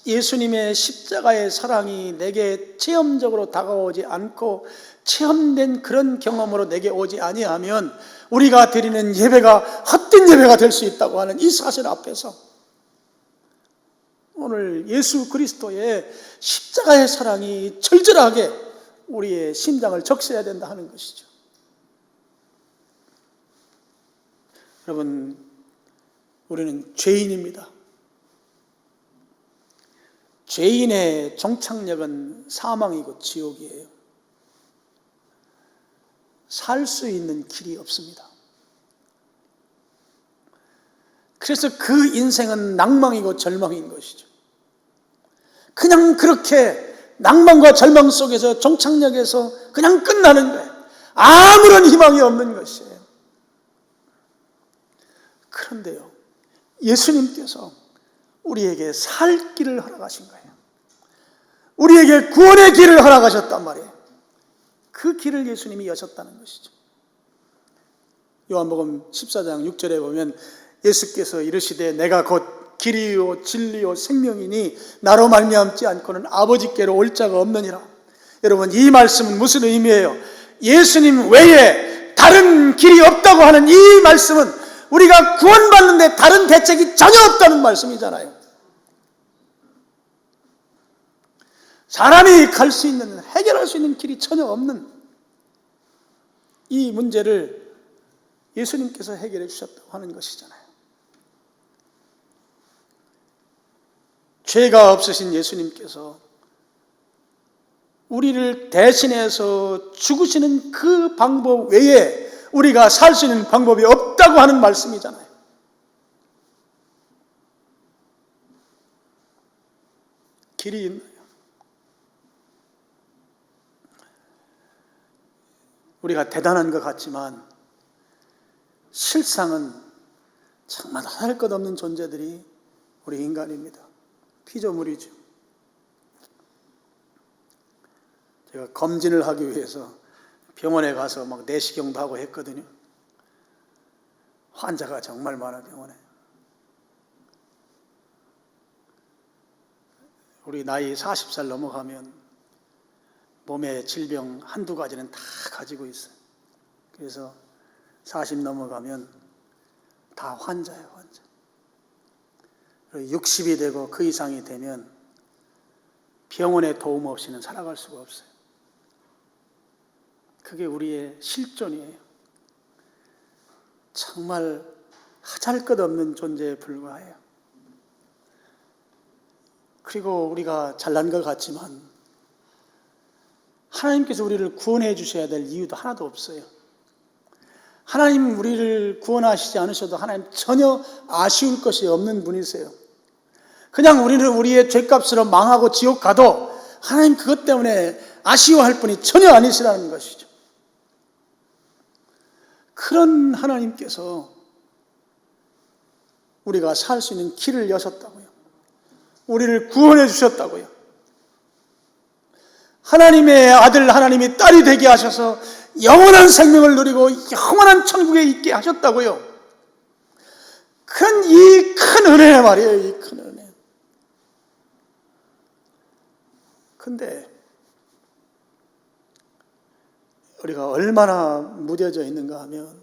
예수님의 십자가의 사랑이 내게 체험적으로 다가오지 않고 체험된 그런 경험으로 내게 오지 아니하면 우리가 드리는 예배가 헛된 예배가 될 수 있다고 하는 이 사실 앞에서 오늘 예수 그리스도의 십자가의 사랑이 절절하게 우리의 심장을 적셔야 된다 하는 것이죠. 여러분, 우리는 죄인입니다. 죄인의 종착역은 사망이고 지옥이에요. 살 수 있는 길이 없습니다. 그래서 그 인생은 낭망이고 절망인 것이죠. 그냥 그렇게 낭만과 절망 속에서 종착역에서 그냥 끝나는 거예요. 아무런 희망이 없는 것이에요. 그런데요, 예수님께서 우리에게 살 길을 허락하신 거예요. 우리에게 구원의 길을 허락하셨단 말이에요. 그 길을 예수님이 여셨다는 것이죠. 요한복음 14장 6절에 보면 예수께서 이르시되 내가 곧 길이요 진리요 생명이니 나로 말미암지 않고는 아버지께로 올 자가 없느니라. 여러분, 이 말씀은 무슨 의미예요? 예수님 외에 다른 길이 없다고 하는 이 말씀은 우리가 구원받는데 다른 대책이 전혀 없다는 말씀이잖아요. 사람이 갈 수 있는, 해결할 수 있는 길이 전혀 없는 이 문제를 예수님께서 해결해 주셨다고 하는 것이잖아요. 죄가 없으신 예수님께서 우리를 대신해서 죽으시는 그 방법 외에 우리가 살 수 있는 방법이 없다고 하는 말씀이잖아요. 길이 있나요? 우리가 대단한 것 같지만 실상은 정말 할 것 없는 존재들이 우리 인간입니다. 피조물이죠. 제가 검진을 하기 위해서 병원에 가서 막 내시경도 하고 했거든요. 환자가 정말 많아, 병원에. 우리 나이 40살 넘어가면 몸에 질병 한두 가지는 다 가지고 있어요. 그래서 40 넘어가면 다 환자예요, 환자. 60이 되고 그 이상이 되면 병원의 도움 없이는 살아갈 수가 없어요. 그게 우리의 실존이에요. 정말 하잘것없는 존재에 불과해요. 그리고 우리가 잘난 것 같지만 하나님께서 우리를 구원해 주셔야 될 이유도 하나도 없어요. 하나님 우리를 구원하시지 않으셔도 하나님 전혀 아쉬울 것이 없는 분이세요. 그냥 우리는 우리의 죄값으로 망하고 지옥 가도 하나님 그것 때문에 아쉬워할 분이 전혀 아니시라는 것이죠. 그런 하나님께서 우리가 살 수 있는 길을 여셨다고요. 우리를 구원해 주셨다고요. 하나님의 아들, 하나님의 딸이 되게 하셔서 영원한 생명을 누리고 영원한 천국에 있게 하셨다고요. 이 큰 은혜 말이에요. 이 큰 은혜. 근데 우리가 얼마나 무뎌져 있는가 하면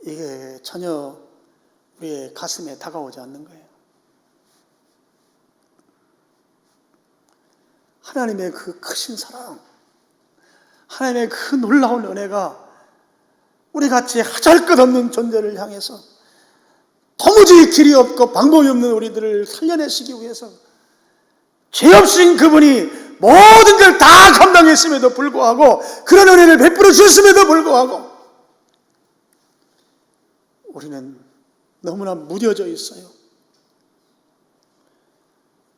이게 전혀 우리의 가슴에 다가오지 않는 거예요. 하나님의 그 크신 사랑, 하나님의 그 놀라운 은혜가 우리같이 하잘것없는 존재를 향해서 도무지 길이 없고 방법이 없는 우리들을 살려내시기 위해서 죄 없으신 그분이 모든 걸 다 감당했음에도 불구하고 그런 은혜를 베풀어 주셨음에도 불구하고 우리는 너무나 무뎌져 있어요.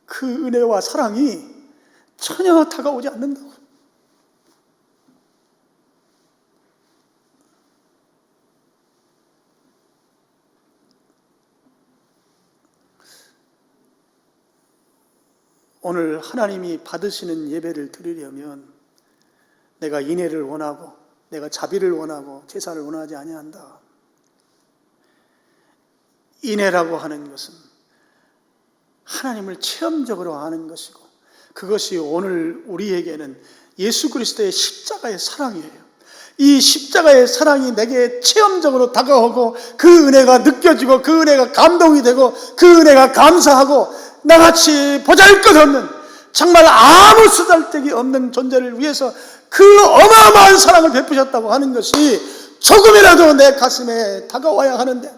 그 은혜와 사랑이 전혀 다가오지 않는다고. 오늘 하나님이 받으시는 예배를 드리려면 내가 인애를 원하고 내가 자비를 원하고 제사를 원하지 아니한다. 인애라고 하는 것은 하나님을 체험적으로 아는 것이고, 그것이 오늘 우리에게는 예수 그리스도의 십자가의 사랑이에요. 이 십자가의 사랑이 내게 체험적으로 다가오고 그 은혜가 느껴지고 그 은혜가 감동이 되고 그 은혜가 감사하고 나같이 보잘것없는 정말 아무 쓰잘데기 없는 존재를 위해서 그 어마어마한 사랑을 베푸셨다고 하는 것이 조금이라도 내 가슴에 다가와야 하는데,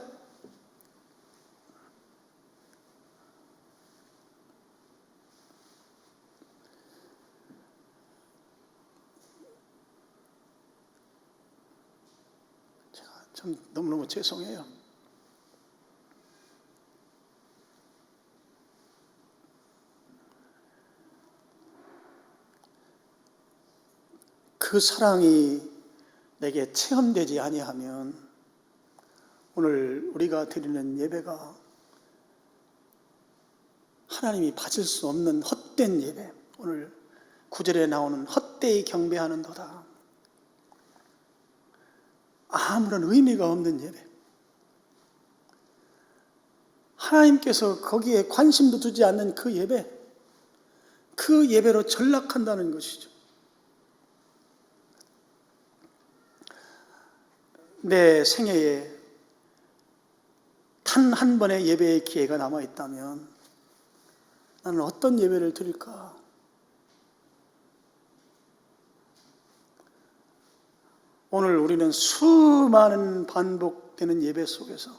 제가 참 너무너무 죄송해요. 그 사랑이 내게 체험되지 아니하면 오늘 우리가 드리는 예배가 하나님이 받을 수 없는 헛된 예배, 오늘 9절에 나오는 헛되이 경배하는도다, 아무런 의미가 없는 예배, 하나님께서 거기에 관심도 두지 않는 그 예배, 그 예배로 전락한다는 것이죠. 내 생애에 단 한 번의 예배의 기회가 남아있다면 나는 어떤 예배를 드릴까? 오늘 우리는 수많은 반복되는 예배 속에서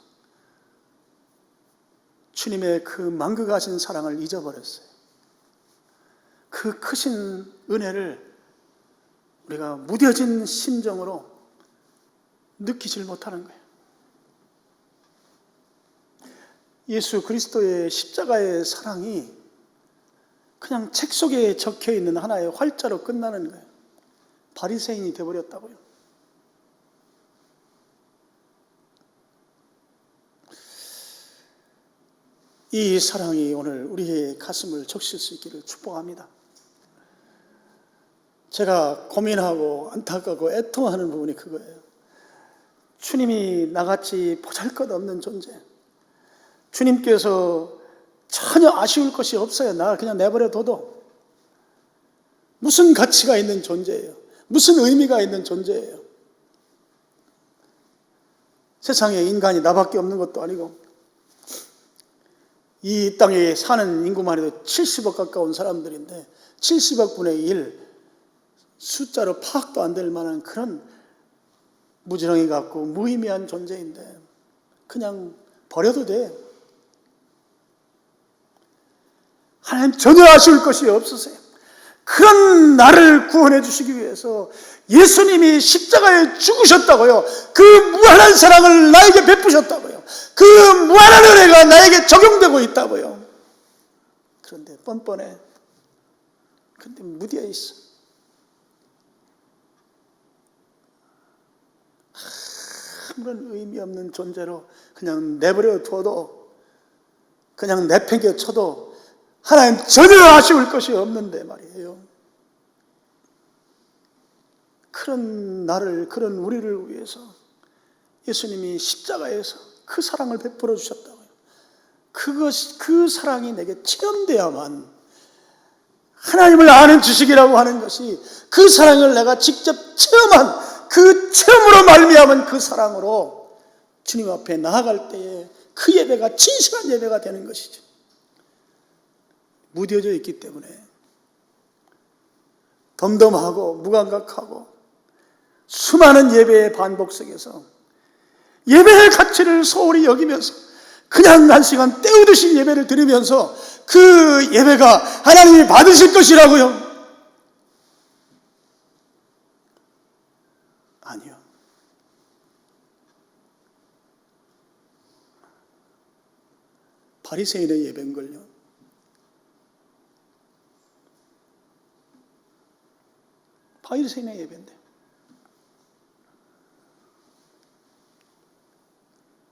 주님의 그 만극하신 사랑을 잊어버렸어요. 그 크신 은혜를 우리가 무뎌진 심정으로 느끼질 못하는 거예요. 예수 그리스도의 십자가의 사랑이 그냥 책 속에 적혀있는 하나의 활자로 끝나는 거예요. 바리새인이 되어버렸다고요. 이 사랑이 오늘 우리의 가슴을 적실 수 있기를 축복합니다. 제가 고민하고 안타깝고 애통하는 부분이 그거예요. 주님이 나같이 보잘것없는 존재, 주님께서 전혀 아쉬울 것이 없어요. 나 그냥 내버려둬도 무슨 가치가 있는 존재예요. 무슨 의미가 있는 존재예요. 세상에 인간이 나밖에 없는 것도 아니고 이 땅에 사는 인구만 해도 70억 가까운 사람들인데 70억 분의 1, 숫자로 파악도 안 될 만한 그런 무지렁이 같고 무의미한 존재인데 그냥 버려도 돼. 하나님 전혀 아쉬울 것이 없으세요. 그런 나를 구원해 주시기 위해서 예수님이 십자가에 죽으셨다고요. 그 무한한 사랑을 나에게 베푸셨다고요. 그 무한한 은혜가 나에게 적용되고 있다고요. 그런데 뻔뻔해. 그런데 무디어 있어. 아무런 의미 없는 존재로 그냥 내버려 둬도, 그냥 내팽겨 쳐도 하나님 전혀 아쉬울 것이 없는데 말이에요. 그런 나를, 그런 우리를 위해서 예수님이 십자가에서 그 사랑을 베풀어 주셨다고요. 그 사랑이 내게 체험돼야만, 하나님을 아는 지식이라고 하는 것이 그 사랑을 내가 직접 체험한 그 체험으로 말미암은 그 사랑으로 주님 앞에 나아갈 때에 그 예배가 진실한 예배가 되는 것이죠. 무뎌져 있기 때문에 덤덤하고 무감각하고 수많은 예배의 반복 속에서 예배의 가치를 소홀히 여기면서 그냥 한 시간 때우듯이 예배를 드리면서 그 예배가 하나님이 받으실 것이라고요? 아니요. 바리새인의 예배인걸요. 바리새인의 예배인데.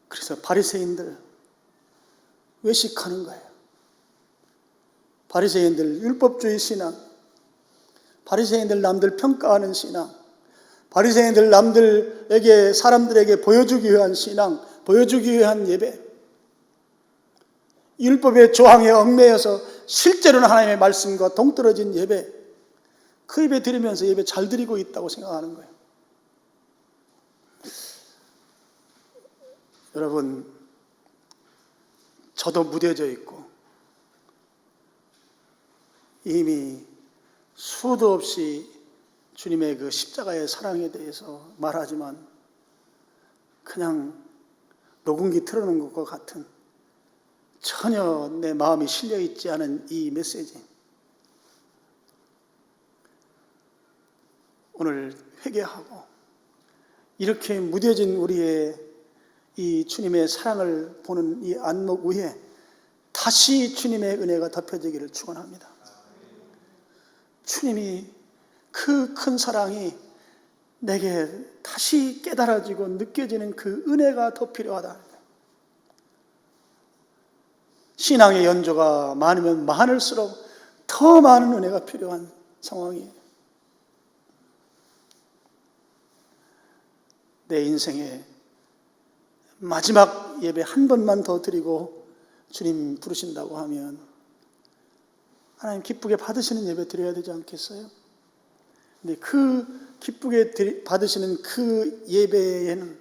그래서 바리새인들 외식하는 거예요. 바리새인들 율법주의 신앙, 바리새인들 남들 평가하는 신앙, 바리새인들 남들에게 사람들에게 보여주기 위한 신앙, 보여주기 위한 예배, 율법의 조항에 얽매여서 실제로는 하나님의 말씀과 동떨어진 예배, 그 예배 드리면서 예배 잘 드리고 있다고 생각하는 거예요. 여러분, 저도 무뎌져 있고 이미 수도 없이 주님의 그 십자가의 사랑에 대해서 말하지만 그냥 녹음기 틀어놓은 것과 같은 전혀 내 마음이 실려 있지 않은 이 메시지, 오늘 회개하고 이렇게 무뎌진 우리의 이 주님의 사랑을 보는 이 안목 위에 다시 주님의 은혜가 덮여지기를 축원합니다. 주님이 그 큰 사랑이 내게 다시 깨달아지고 느껴지는 그 은혜가 더 필요하다. 신앙의 연조가 많으면 많을수록 더 많은 은혜가 필요한 상황이에요. 내 인생에 마지막 예배 한 번만 더 드리고 주님 부르신다고 하면 하나님 기쁘게 받으시는 예배 드려야 되지 않겠어요? 근데 그 기쁘게 받으시는 그 예배에는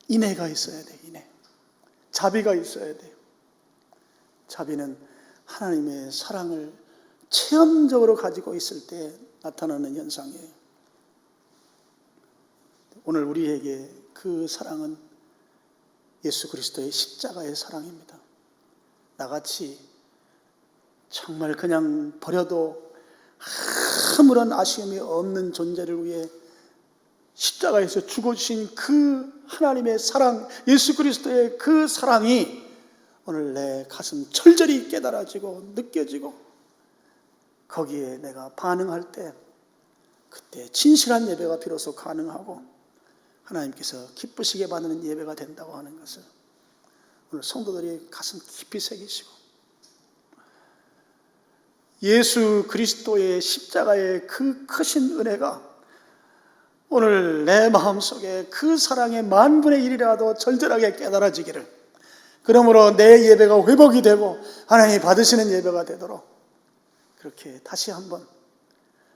인애가 있어야 돼요. 인애. 자비가 있어야 돼요. 자비는 하나님의 사랑을 체험적으로 가지고 있을 때 나타나는 현상이에요. 오늘 우리에게 그 사랑은 예수 그리스도의 십자가의 사랑입니다. 나같이 정말 그냥 버려도 아무런 아쉬움이 없는 존재를 위해 십자가에서 죽어주신 그 하나님의 사랑, 예수 그리스도의 그 사랑이 오늘 내 가슴 철저히 깨달아지고 느껴지고 거기에 내가 반응할 때 그때 진실한 예배가 비로소 가능하고 하나님께서 기쁘시게 받는 예배가 된다고 하는 것을 오늘 성도들이 가슴 깊이 새기시고 예수 그리스도의 십자가의 그 크신 은혜가 오늘 내 마음속에 그 사랑의 만분의 1이라도 절절하게 깨달아지기를, 그러므로 내 예배가 회복이 되고 하나님이 받으시는 예배가 되도록 그렇게 다시 한번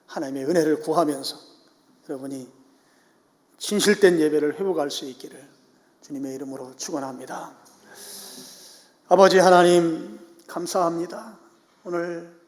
하나님의 은혜를 구하면서 여러분이 진실된 예배를 회복할 수 있기를 주님의 이름으로 축원합니다. 아버지 하나님 감사합니다. 오늘